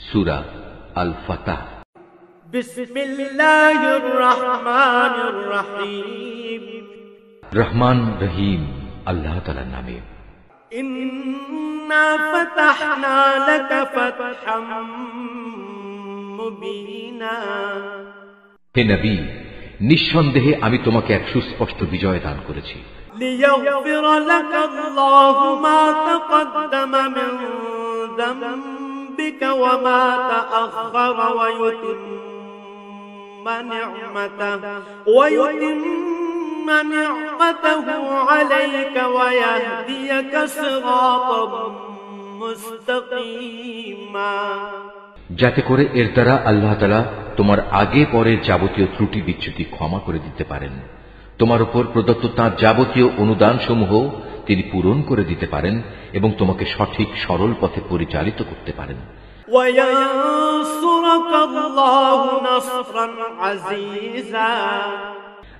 সূরা আল ফাতহ। বিসমিল্লাহির রহমানির রহিম। রহমান রহিম আল্লাহ তাআলার নামে। ইন্না ফাতাহনা লাকা ফাতহাম মুবিনা। হে নবী, নিঃসন্দেহে আমি তোমাকে এক সুস্পষ্ট বিজয় দান করেছি। লিয়াগফির লাকা আল্লাহু মা তাকদ্দামা মিন যামবিকা ওয়া মা তাআখারা ওয়া ইউতিম্মা নি'মাতাহু আলাইকা ওয়া ইয়াহদিয়াকা সিরাতাম মুস্তাকিমা। যাতে করে এর দ্বারা আল্লাহ তাআলা তোমার আগে পরের যাবতীয় ত্রুটি বিচ্যুতি ক্ষমা করে দিতে পারেন, তোমার উপর প্রদত্ত তাঁর যাবতীয় অনুদান সমূহ তিনি পূরণ করে দিতে পারেন এবং তোমাকে সঠিক সরল পথে পরিচালিত করতে পারেন।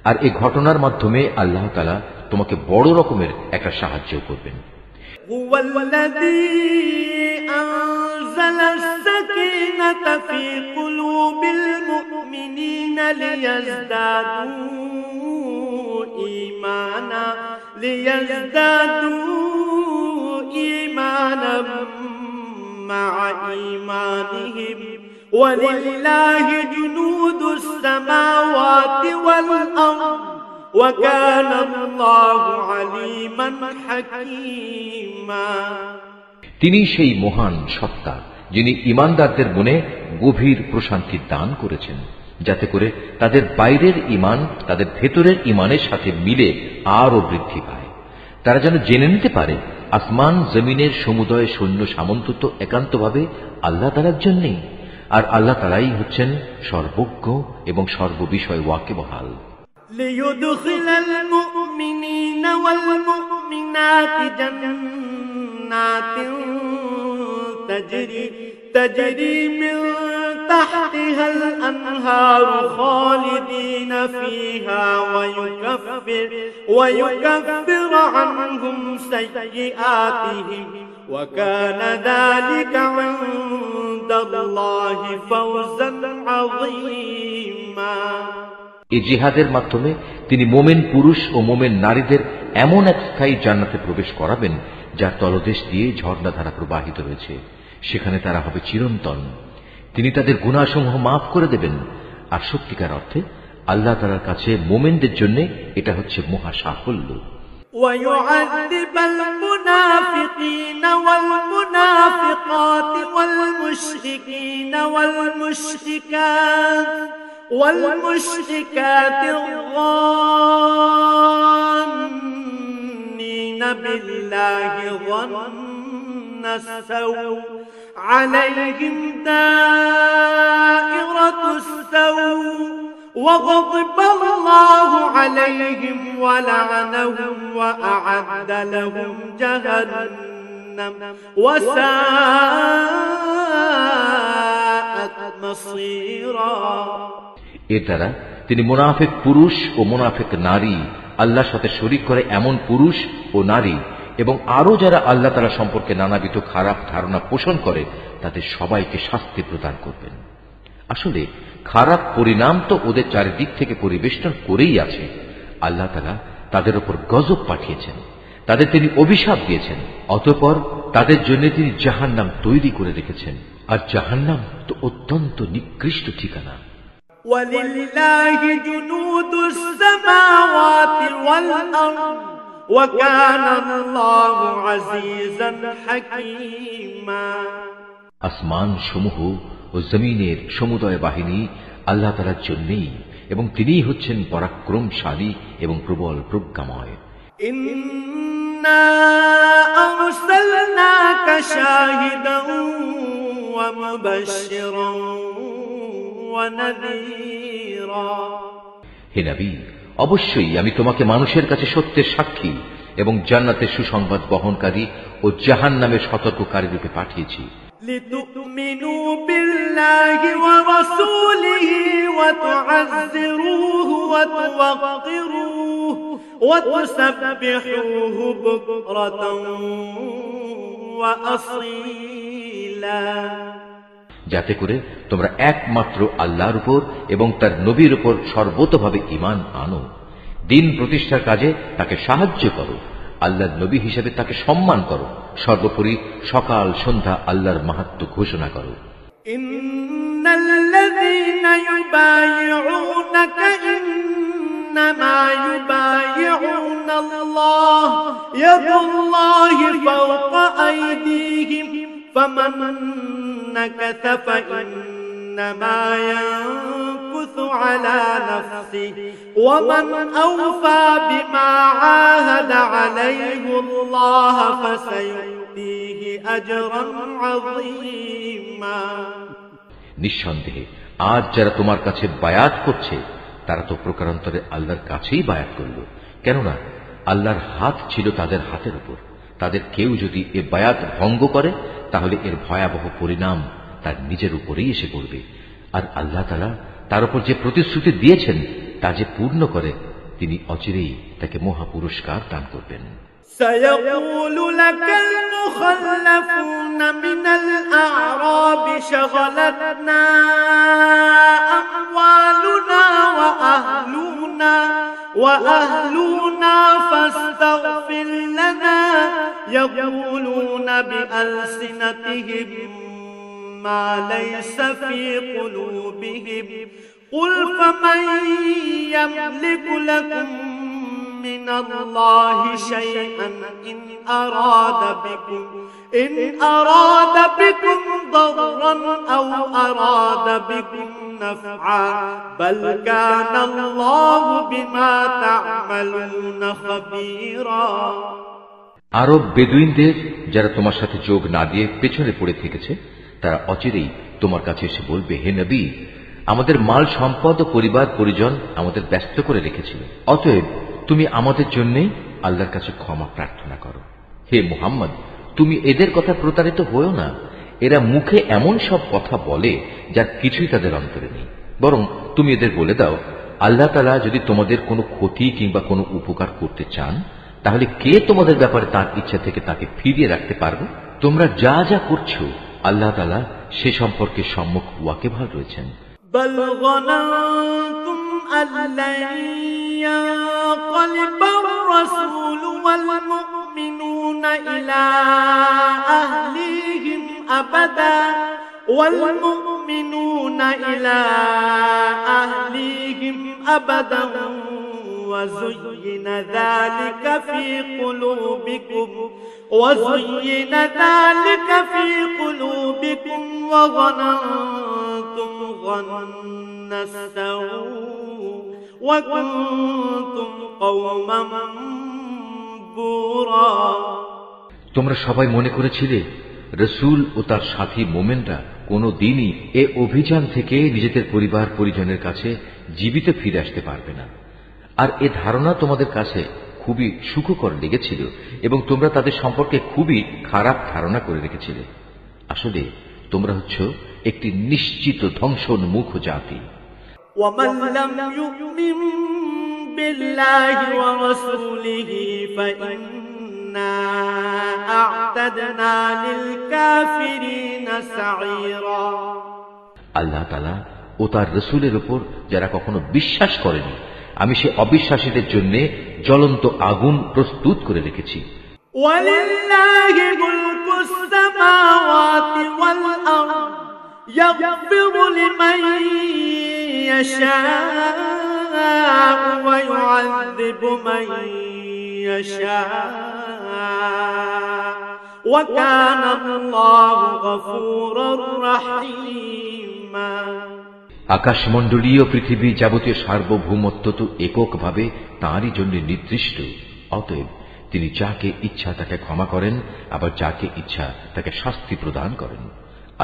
আর এই ঘটনার মাধ্যমে আল্লাহ তাআলা তোমাকে বড় রকমের একটা সাহায্য করবেন। أنزل السكينة في قلوب المؤمنين ليزدادوا إيمانا مع إيمانهم ولله جنود السماوات والأرض وكان الله عليما حكيما। তিনি সেই মহান সত্তা যিনি ঈমানদারদের মনে গভীর প্রশান্তি দান করেছেন, যাতে করে তাদের বাইরের ঈমান তাদের ভেতরের ঈমানের সাথে মিলে আরও বৃদ্ধি পায়। তারা যেন জেনে নিতে পারে আসমান জমিনের সমুদয় সৈন্য সামন্ত তো একান্তভাবে আল্লাহ তাআলার জন্যই, আর আল্লাহ তাআলাই হচ্ছেন সর্বজ্ঞ এবং সর্ববিষয় ওয়াকিবহাল। লিয়ুদখিলাল মুমিনিনা ওয়াল মুমিনাতি জান্নাতিন تجري من تحتها الأنهار خالدين فيها ويكفر عنهم سيئاتهم وكان ذلك عند الله فوزا عظيما। এই জিহাদের মাধ্যমে তিনি মোমেন পুরুষ ও মোমেন নারীদের এমন এক স্থায়ী জান্নাতে প্রবেশ করাবেন যার তলদেশ দিয়ে ঝর্ণাধারা প্রবাহিত হয়েছে, সেখানে তারা হবে চিরন্তন। তিনি তাদের গুনাহসমূহ মাফ করে দেবেন। আর সত্যিকার অর্থে আল্লাহ তাআলার কাছে মোমেনদের জন্য এটা হচ্ছে মহা সাফল্য। ويعذب المنافقين والمنافقات والمشركين والمشركات الظانين بالله ظن السوء عليهم دائرة السوء وغضب الله عليهم ولعنهم وأعد لهم جهنم وساءت مصيرا। এর দ্বারা তিনি মুনাফিক পুরুষ ও মুনাফিক নারী, আল্লাহর সাথে শরীক করে এমন পুরুষ ও নারী এবং আরো যারা আল্লাহ তাআলা সম্পর্কে নানাবিধ খারাপ ধারণা পোষণ করে তাদের সবাইকে শাস্তি প্রদান করবেন। আসলে খারাপ পরিণাম তো ওদের চারিদিক থেকে পরিবেষ্টন করেই আছে। আল্লাহ তাআলা তাদের উপর গজব পাঠিয়েছেন, তাদের তিনি অভিশাপ দিয়েছেন, অতঃপর তাদের জন্য তিনি জাহান্নাম তৈরি করে রেখেছেন, আর জাহান্নাম তো অত্যন্ত নিকৃষ্ট ঠিকানা। ولله جنود السماوات والأرض وكان الله عزيزا حكيما। আসমান সমূহ ও জমিনের সমুদয় বাহিনী আল্লাহ তাআলার জন্যই এবং তিনিই হচ্ছেন পরাক্রমশালী এবং প্রবল প্রজ্ঞাময়। ইন্না আরসালনাকা শাহিদান ওয়া মুবাশশিরান ওয়া নাযীরা। হে নবী, অবশ্যই আমি তোমাকে মানুষের কাছে সত্যের সাক্ষী এবং জান্নাতের সুসংবাদ বহনকারী ও জাহান্নামের সতর্ককারী রূপে পাঠিয়েছি। লিতুমিনু বিল্লাহি ওয়া রাসূলিহি ওয়া তুআযযিরুহু ওয়া তুওয়াক্কিরুহু ওয়া তুসাব্বিহুহু বুকরাতান ওয়া আসীলা। যাতে করে তোমরা একমাত্র আল্লাহর উপর এবং তার নবীর উপর সর্বতভাবে ঈমান আনো, দিন প্রতিষ্ঠার কাজে তাকে সাহায্য করো, আল্লাহর নবী হিসেবে তাকে সম্মান করো, সর্বোপরি সকাল সন্ধ্যা আল্লাহর মাহাত্ম্য ঘোষণা করো। ইন্নাল্লাযীনা ইউবাইউনাকা ইন্নামা ইউবাইউনাল্লাহ ইয়াদুল্লাহি ফাওকা আইদিহিম ফামান নাকাসা ফাইন্নামা ইয়ানকুসু আলা নাফসিহি ওয়া মান আওফা বিমা আহাদা আলাইহি আল্লাহ ফাসায়ুতিহি আজরান আযীমা। নিঃসন্দেহে আজ যারা তোমার কাছে বায়াত করছে তারা তো প্রকারান্তরে আল্লাহর কাছেই বায়াত করল, কেননা আল্লাহর হাত ছিল তাদের হাতের উপর। তাদের কেউ যদি এ বায়াত ভঙ্গ করে তাহলে এর ভয়াবহ পরিণাম তার নিজের উপরেই এসে পড়বে। আর আল্লাহ তাআলা তার উপর যে প্রতিশ্রুতি দিয়েছেন তা যে পূর্ণ করে তিনি অচিরেই তাকে মহা পুরস্কার দান করবেন। سيقول لك المخلفون من الأعراب شغلتنا أموالنا وأهلنا فاستغفر لنا يقولون بألسنتهم ما ليس في قلوبهم قل فمن يملك لكم من الله شيئا إن أراد بكم ضرا أو أراد بكم نفعا بل كان الله بما تعملون خبيرا। আরব বেদুইনদের যারা তোমার সাথে যোগ না দিয়ে পেছনে পড়ে থেকেছে তারা অচিরেই তোমার কাছে এসে বলবে, হে নবী, আমাদের মাল সম্পদ ও পরিবার পরিজন আমাদের ব্যস্ত করে রেখেছিল, অতএব তুমি আমাদের জন্যই আল্লাহর কাছে ক্ষমা প্রার্থনা করো। হে মুহাম্মদ, তুমি এদের কথা প্রতারিত হও না। এরা মুখে এমন সব কথা বলে যার কিছুই তাদের অন্তরে নেই। বরং তুমি এদের বলে দাও, আল্লাহ তাআলা যদি তোমাদের কোনো ক্ষতি কিংবা কোনো উপকার করতে চান তাহলে কে তোমাদের ব্যাপারে তার ইচ্ছা থেকে তাকে ফিরিয়ে রাখতে পারবে? তোমরা যা যা করছো আল্লাহ তাআলা সে সম্পর্কে সম্মুখ ওয়াকিবহাল রয়েছেন। بل ظننتم أن لن ينقلب الرسول والمؤمنون إلى أهليهم أبدا وزين ذلك في قلوبكم وظننتم ظن السوء وكنتم قوما بورا। তোমরা সবাই মনে করেছিলে রসূল ও তার সাথী মোমেনরা কোনো দিনই এ অভিযান থেকে নিজেদের পরিবার পরিজনের কাছে জীবিত ফিরে আসতে পারবে না। আর এ ধারণা তোমাদের কাছে খুবই সুখকর লেগেছিল এবং তোমরা তাদের সম্পর্কে খুবই খারাপ ধারণা করে রেখেছিলে। আসলে তোমরা হচ্ছ একটি নিশ্চিত ধ্বংসোন্মুখ জাতি। ومن لم يؤمن بالله ورسوله فإنا أعتدنا للكافرين سعيرا। আল্লাহ তাআলা ও তার রাসূলের উপর যারা কখনো বিশ্বাস করেনি আমি সে অবিশ্বাসীদের জন্য জ্বলন্ত আগুন প্রস্তুত করে রেখেছি। وَلِلَّهِ مُلْكُ السَّمَاوَاتِ وَالْأَرْضِ يَغْفِرُ لِمَن يَشَاءُ وَيُعَذِّبُ مَن يَشَاءُ وَكَانَ اللَّهُ غَفُورًا رَّحِيمًا। আকাশমণ্ডলীয় পৃথিবী যাবতীয় সার্বভৌমত্ব তো এককভাবে তাঁরই জন্য নির্দিষ্ট। অতএব তিনি যাকে ইচ্ছা তাকে ক্ষমা করেন, আবার যাকে ইচ্ছা তাকে শাস্তি প্রদান করেন।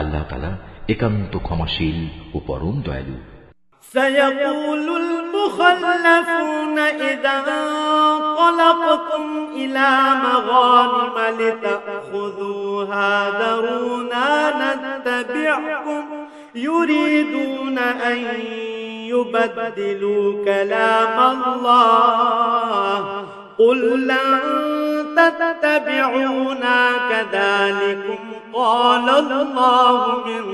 আল্লাহ তাআলা একান্ত ক্ষমাশীল ও পরম দয়ালু। سيقول المخلفون إذا انطلقتم إلى مغانم لتأخذوها ذرونا نتبعكم يريدون أن يبدلوا كلام الله قل لن تتبعونا كذلكم قال الله من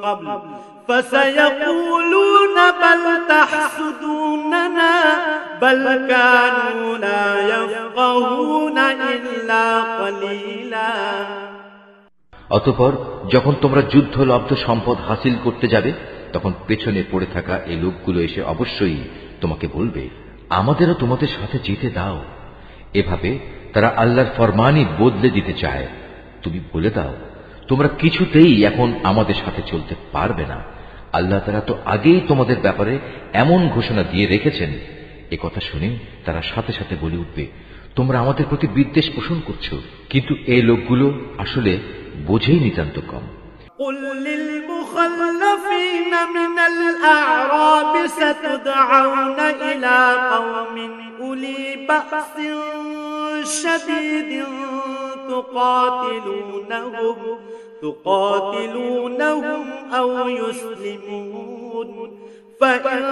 قبل فسيقولون بل تحسدوننا بل كانوا لا يفقهون إلا قليلا। অতঃপর যখন তোমরা যুদ্ধলব্ধ সম্পদ হাসিল করতে যাবে, তখন পেছনে পড়ে থাকা এই লোকগুলো এসে অবশ্যই তোমাকে বলবে, আমাদেরও তোমাদের সাথে যেতে দাও। এভাবে তারা আল্লাহর ফরমানই বদলে দিতে চায়। তুমি বলে দাও, তোমরা কিছুতেই এখন আমাদের সাথে চলতে পারবে না। আল্লাহ তাআলা তো আগেই তোমাদের ব্যাপারে এমন ঘোষণা দিয়ে রেখেছেন। এ কথা শুনে তারা সাথে সাথে বলে উঠবে, তোমরা আমাদের প্রতি বিদ্বেষ পোষণ করছো। কিন্তু এই লোকগুলো আসলে বোঝেই নিতান্ত কম। قل للمخلفين من الأعراب ستدعون إلى قوم أولي بأس شديد تقاتلونهم أو يسلمون فإن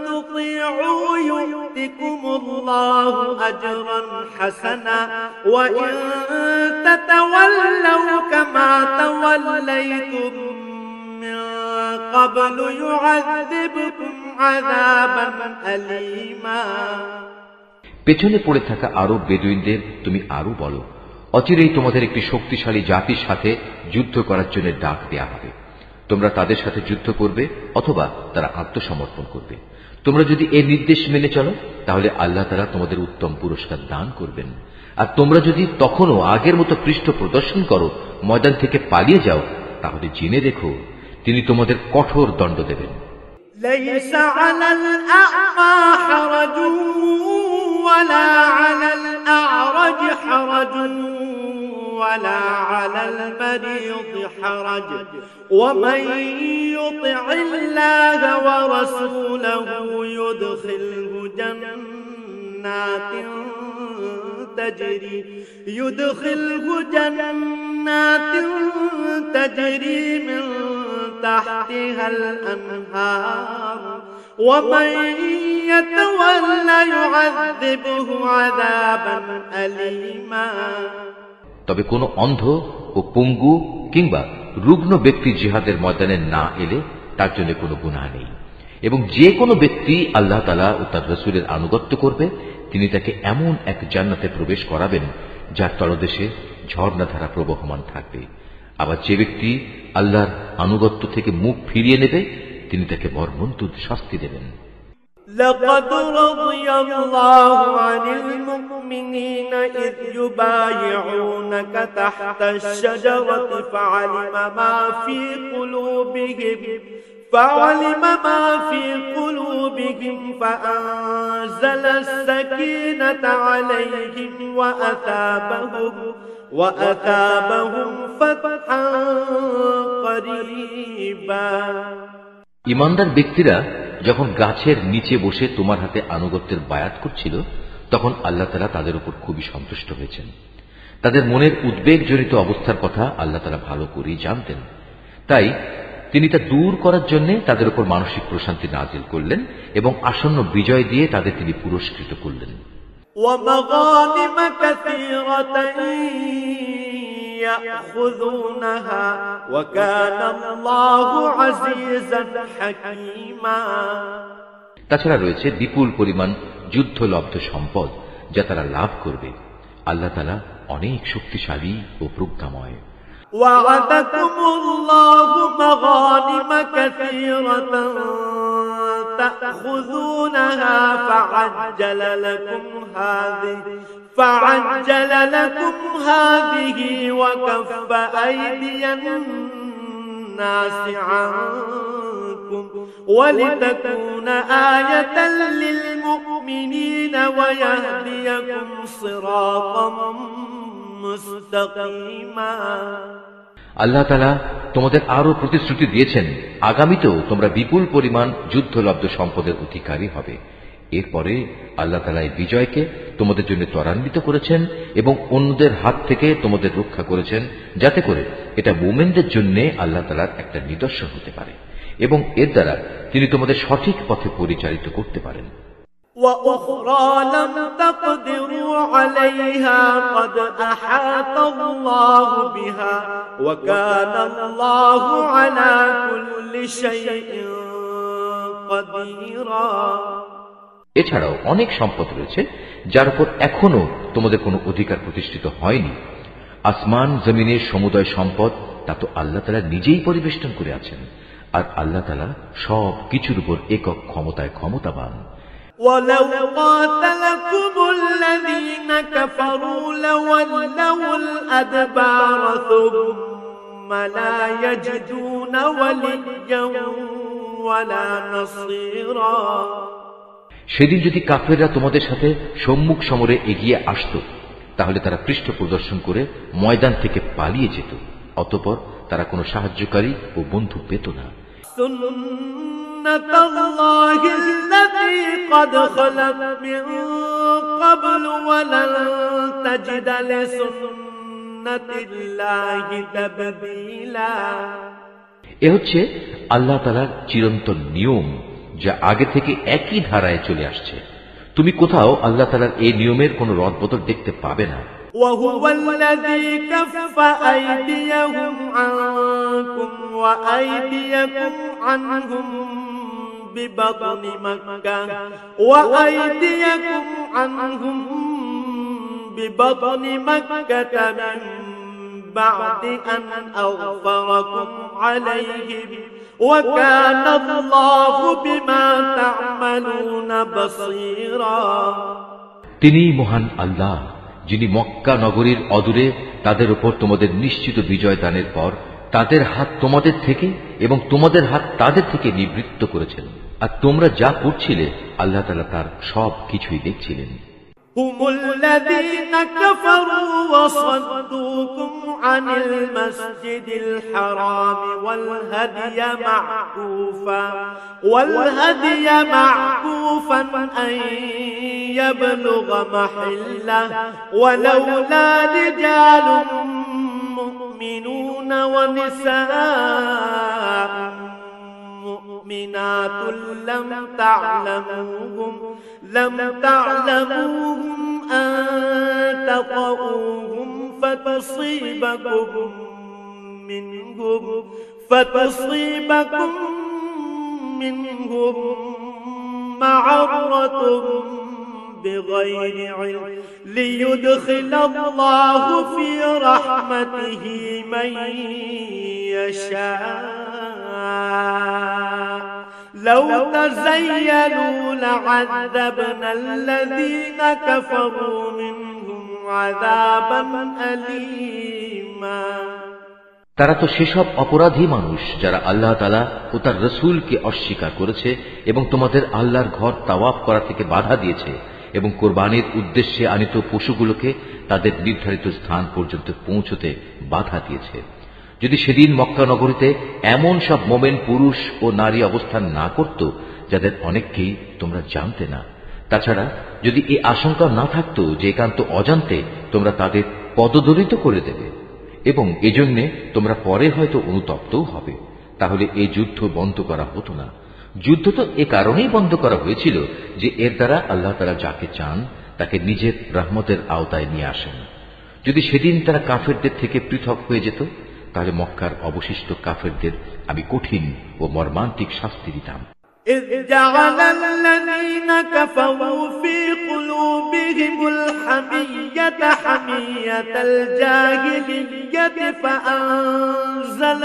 تطيعوا يؤتكم الله أجرا حسنا وإن تتولوا كما توليتم من قبل يعذبكم عذابا أليما। পেছনে পড়ে থাকা আরব বেদুইনদের তুমি আরো বলো, অচিরেই তোমাদের একটি শক্তিশালী জাতির সাথে যুদ্ধ করার জন্য ডাক দেয়া হবে। তোমরা তাদের সাথে যুদ্ধ করবে অথবা তারা আত্মসমর্পণ করবে। তোমরা যদি এই নির্দেশ মেনে চলো, তাহলে আল্লাহ তাআলা তোমাদের উত্তম পুরস্কার দান করবেন। আর তোমরা যদি তখনও আগের মতো পৃষ্ঠ প্রদর্শন করো, ময়দান থেকে পালিয়ে যাও, তাহলে জেনে রেখো তিনি তোমাদের কঠোর দণ্ড দেবেন। ليس على الأعمى حرج ولا على الأعرج حرج ولا على المريض حرج ومن يطع الله ورسوله يدخله جنات تجري من تحتها الأنهار ومن يتولى يعذبه عذابا أليما। তবে কোন অন্ধ ও পঙ্গু কিংবা রুগ্ন ব্যক্তি জিহাদের ময়দানে না এলে তার জন্য কোনো গুনাহ নেই। এবং যে কোনো ব্যক্তি আল্লাহ তাআলা ও তার রাসূলের আনুগত্য করবে, তিনি তাকে এমন এক জান্নাতে প্রবেশ করাবেন যার তলদেশে ঝর্ণাধারা প্রবহমান থাকবে। আবার যে ব্যক্তি আল্লাহর আনুগত্য থেকে মুখ ফিরিয়ে নেবে, তিনি তাকে মর্মন্তুদ শাস্তি দেবেন। لقد رضي الله عن المؤمنين إذ يبايعونك تحت الشجرة فعلم ما في قلوبهم فأنزل السكينة عليهم وأثابهم فتحا قريبا। ইমানদার ব্যক্তিরা যখন গাছের নিচে বসে তোমার হাতে আনুগত্যের বায়াত করছিল, তখন আল্লাহ তাআলা তাদের উপর খুবই সন্তুষ্ট হয়েছেন। তাদের মনের উদ্বেগজনিত অবস্থার কথা আল্লাহ তাআলা ভালো করেই জানতেন। তাই তিনি তা দূর করার জন্য তাদের উপর মানসিক প্রশান্তি নাজিল করলেন এবং আসন্ন বিজয় দিয়ে তাদের তিনি পুরস্কৃত করলেন। ومغانم كثيرة يأخذونها وكان الله عزيزا حكيما। তাছাড়া রয়েছে বিপুল পরিমাণ যুদ্ধলব্ধ সম্পদ যা তারা লাভ করবে। আল্লাহ তাআলা অনেক শক্তিশালী ও প্রজ্ঞাময়। وعدكم الله مغانم كثيرة تأخذونها فعجل لكم هذه وكف أيدي الناس عنكم ولتكون آية للمؤمنين ويهديكم صراطا মুস্তাকিমা। আল্লাহ তাআলা তোমাদের আরো প্রতিশ্রুতি দিয়েছেন, আগামীতেও তোমরা বিপুল পরিমাণ যুদ্ধলব্ধ সম্পদের অধিকারী হবে। এরপরে আল্লাহ তাআলা এই বিজয়কে তোমাদের জন্য ত্বরান্বিত করেছেন এবং অন্যদের হাত থেকে তোমাদের রক্ষা করেছেন, যাতে করে এটা মুমিনদের জন্য আল্লাহ তাআলার একটা নিদর্শন হতে পারে এবং এর দ্বারা তিনি তোমাদের সঠিক পথে পরিচালিত করতে পারেন। وأخرى لم تقدروا عليها قد أحاط الله بها وكان الله على كل شيء قديرا। এছাড়াও অনেক সম্পদ রয়েছে যার উপর এখনো তোমাদের কোনো অধিকার প্রতিষ্ঠিত হয়নি। আসমান জমিনের সমুদয় সম্পদ তা তো আল্লাহ তাআলা নিজেই পরিবেষ্টন করে আছেন, আর আল্লাহ তাআলা সব কিছুর উপর একক ক্ষমতায় ক্ষমতাবান। ولو قاتلكم الذين كفروا لولوا الأدبار ثم لا يجدون وليا ولا نصيرا। সেদিন যদি কাফেররা তোমাদের সাথে সম্মুখ সমরে এগিয়ে আসত, তাহলে তারা পৃষ্ঠ প্রদর্শন করে ময়দান থেকে পালিয়ে যেত, অতঃপর তারা কোনো সাহায্যকারী ও বন্ধু পেত না। سنة الله التي قد خلت من قبل ولن تجد لسنة الله تبديلا। এ হচ্ছে আল্লাহ তাআলার চিরন্তন নিয়ম, যা আগে থেকে একই ধারায় চলে আসছে। তুমি কোথাও আল্লাহ তাআলার এই নিয়মের কোনো রদবদল দেখতে পাবে না। وهو الذي كف أيديهم عنكم وأيديكم عنهم ببطن مكة وأيديكم عنهم ببطن مكة من بعد أن أغفركم عليهم وكان الله بما تعملون بصيرا। তিনি মহান আল্লাহ, যিনি মক্কা নগরীর অদূরে তাদের উপর তোমাদের নিশ্চিত বিজয় দানের পর তাদের হাত তোমাদের থেকে এবং তোমাদের হাত তাদের থেকে নিবৃত্ত করেছেন, আর তোমরা যা করছিলে আল্লাহ তাআলা তার সব কিছুই দেখছিলেন। هم الذين كفروا وصدوكم عن المسجد الحرام والهدي معكوفا أن يبلغ محله ولولا رجال مؤمنون ونساء مؤمنات لم تعلموهم أن تطؤوهم فتصيبكم منهم معرة بغير علم ليدخل الله في رحمته من يشاء لو تزينوا لعذبنا الذين كفروا منهم عذابا أليما। তারা তো সেসব অপরাধী মানুষ যারা আল্লাহ তাআলা ও তার রাসূলকে অস্বীকার করেছে এবং তোমাদের আল্লাহর ঘর তাওয়াফ করা থেকে বাধা দিয়েছে এবং কোরবানির উদ্দেশ্যে আনিত পশুগুলোকে তাদের নির্ধারিত স্থান পর্যন্ত পৌঁছতে বাধা দিয়েছে। যদি সেদিন মক্কা নগরীতে এমন সব মোমেন পুরুষ ও নারী অবস্থান না করত যাদের অনেককেই তোমরা জানতে না, তাছাড়া যদি এই আশঙ্কা না থাকতো যে একান্ত অজান্তে তোমরা তাদের পদদলিত করে দেবে এবং এজন্যে তোমরা পরে হয়তো অনুতপ্তও হবে, তাহলে এই যুদ্ধ বন্ধ করা হতো না। যুদ্ধ তো এ কারণেই বন্ধ করা হয়েছিল যে এর দ্বারা আল্লাহ তাআলা যাকে চান তাকে নিজের রহমতের আওতায় নিয়ে আসেন। যদি সেদিন তারা কাফেরদের থেকে পৃথক হয়ে যেত, তাহলে মক্কার অবশিষ্ট কাফেরদের আমি কঠিন ও মর্মান্তিক শাস্তি দিতাম। إذ جعل الذين كفروا في قلوبهم الحمية حمية الجاهلية فأنزل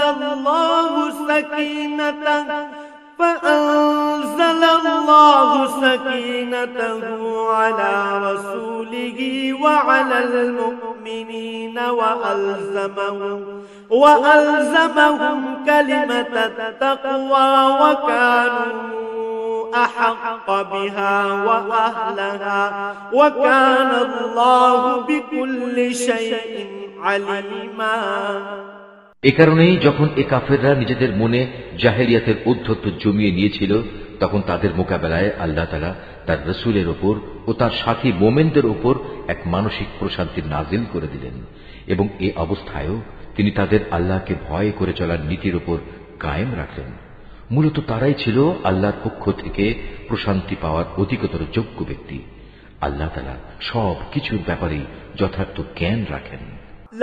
الله سكينته على رسوله وعلى المؤمنين وألزمهم كلمة التقوى وكانوا أحق بها وأهلها وكان الله بكل شيء عليما। এ কারণেই যখন এ কাফেররা নিজেদের মনে জাহেলিয়াতের উদ্ধত্ত জমিয়ে নিয়েছিল, তখন তাদের মোকাবেলায় আল্লাহ তাআলা তার রাসূলের উপর ও তার সাথী মোমেনদের উপর এক মানসিক প্রশান্তি নাজিল করে দিলেন এবং এ অবস্থায়ও তিনি তাদের আল্লাহকে ভয় করে চলার নীতির উপর কায়েম রাখলেন। মূলত তারাই ছিল আল্লাহর পক্ষ থেকে প্রশান্তি পাওয়ার অধিকতর যোগ্য ব্যক্তি। আল্লাহ তাআলা সব কিছুর ব্যাপারে যথার্থ জ্ঞান রাখেন।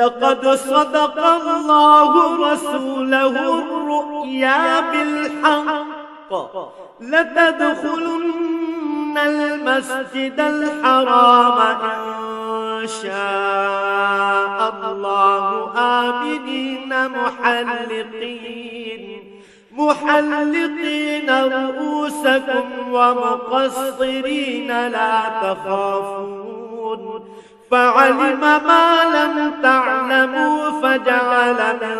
لقد صدق الله رسوله الرؤيا بالحق لتدخلن المسجد الحرام إن شاء الله آمنين محلقين رؤوسكم ومقصرين لا تخافون فعلم ما لم تعلموا فجعل من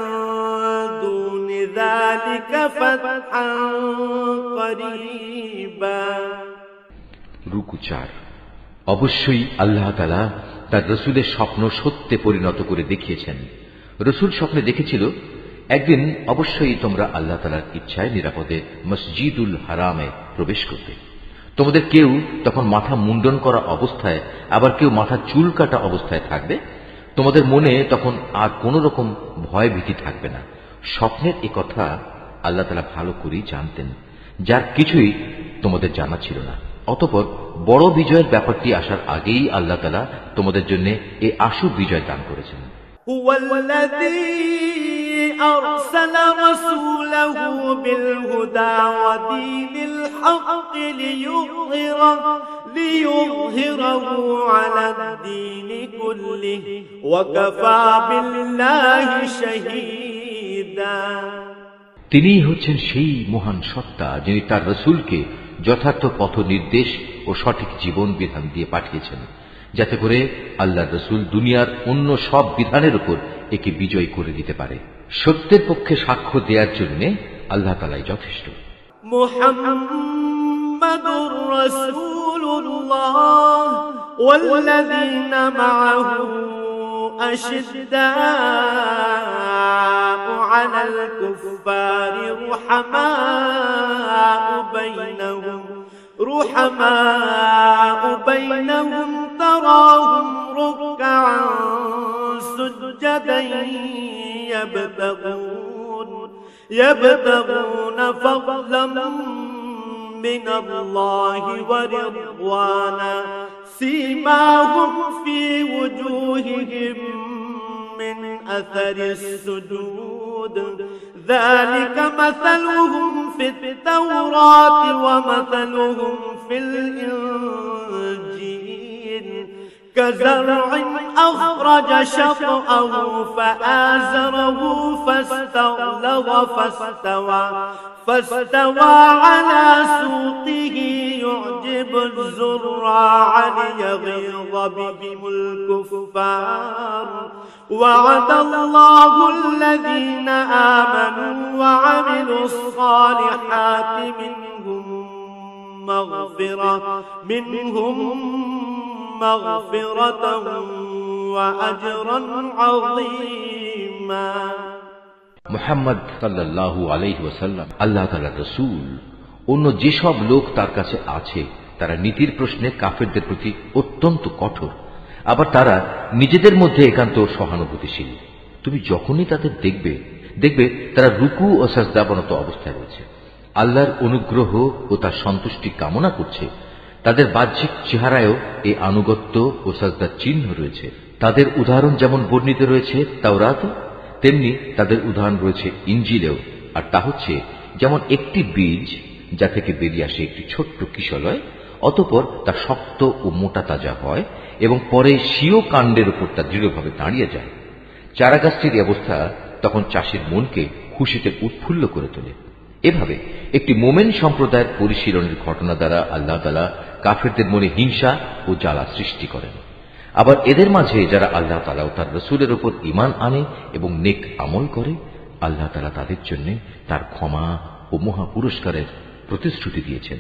دون ذلك فتحا قريبا। রুকু 4। অবশ্যই আল্লাহ তাআলা তার রাসূলের স্বপ্ন সত্যে পরিণত করে দেখিয়েছেন। রাসূল স্বপ্নে দেখেছিল, একদিন অবশ্যই তোমরা আল্লাহ তাআলার ইচ্ছায় নিরাপদে মসজিদুল হারামে প্রবেশ করবে। তোমাদের কেউ তখন মাথা মুন্ডন করা অবস্থায়, আবার কেউ মাথা চুল কাটা অবস্থায় থাকবে। তোমাদের মনে তখন আর কোন রকম ভয় ভীতি থাকবে না। স্বপ্নের এ কথা আল্লাহ তাআলা ভালো করেই জানতেন, যার কিছুই তোমাদের জানা ছিল না। অতঃপর বড় বিজয়ের ব্যাপারটি আসার আগেই আল্লাহ তাআলা তোমাদের জন্য এই আশু বিজয় দান করেছেন। أرسل رسوله بالهدى ودين الحق ليظهره على الدين كله وكفى بالله شهيدا। তিনিই হচ্ছেন সেই মহান সত্তা যিনি তার রাসূলকে যথার্থ পথ নির্দেশ ও সঠিক জীবন বিধান দিয়ে পাঠিয়েছেন, যাতে করে আল্লাহর রাসূল দুনিয়ার অন্য সব বিধানের উপর একে বিজয় করে দিতে পারে। সত্যের পক্ষে সাক্ষ্য দেওয়ার জন্য আল্লাহ তাআলাই যথেষ্ট। মুহাম্মাদুর রাসূলুল্লাহ ওয়াল্লাযীনা মা'আহু আশিদ্দাউ আলাল কুফফারি رحماء بينهم تراهم ركعا سجدا يبتغون فضلا من الله ورضوانا سيماهم في وجوههم من أثر السجود ذلك مثلهم في التوراة ومثلهم في الإنجيل كزرع أخرج شطأه فآزره فاستوى على سوقه يعجب الزراع ليغيظ بهم الكفار وعد الله الذين آمنوا وعملوا الصالحات منهم مغفرة وأجرا عظيما। মুহাম্মদ সাল্লাল্লাহু আলাইহি ওয়াসাল্লাম আল্লাহ তাআলার রাসূল। অন্য যেসব লোক তার কাছে আছে তারা নীতির প্রশ্নে কাফেরদের প্রতি অত্যন্ত কঠোর, আবার তারা নিজেদের মধ্যে একান্ত সহানুভূতিশীল। তুমি যখনই তাদের দেখবে তারা রুকু ও সাজদাবনত অবস্থায় রয়েছে, আল্লাহর অনুগ্রহ ও তার সন্তুষ্টি কামনা করছে। তাদের বাহ্যিক চেহারায়ও এই আনুগত্য ও সাজদার চিহ্ন রয়েছে। তাদের উদাহরণ যেমন বর্ণিত রয়েছে তাওরাতে, তেমনি তাদের উদাহরণ রয়েছে ইনজিলেও। আর তা হচ্ছে যেমন একটি বীজ যা থেকে বেরিয়ে আসে একটি ছোট্ট কিশলয়, অতঃপর তা শক্ত ও মোটা তাজা হয় এবং পরে স্বীয় কাণ্ডের উপর তা দৃঢ়ভাবে দাঁড়িয়ে যায়। চারাগাছটির অবস্থা তখন চাষির মনকে খুশিতে উৎফুল্ল করে তোলে। এভাবে একটি মোমেন সম্প্রদায়ের পরিশীলনের ঘটনা দ্বারা আল্লাহ তাআলা কাফেরদের মনে হিংসা ও জ্বালা সৃষ্টি করেন। আবার এদের মাঝে যারা আল্লাহ তাআলা ও তার রাসূলের উপর ঈমান আনে এবং নেক আমল করে, আল্লাহ তাআলা তাদের জন্য তার ক্ষমা ও মহা পুরস্কারের প্রতিশ্রুতি দিয়েছেন।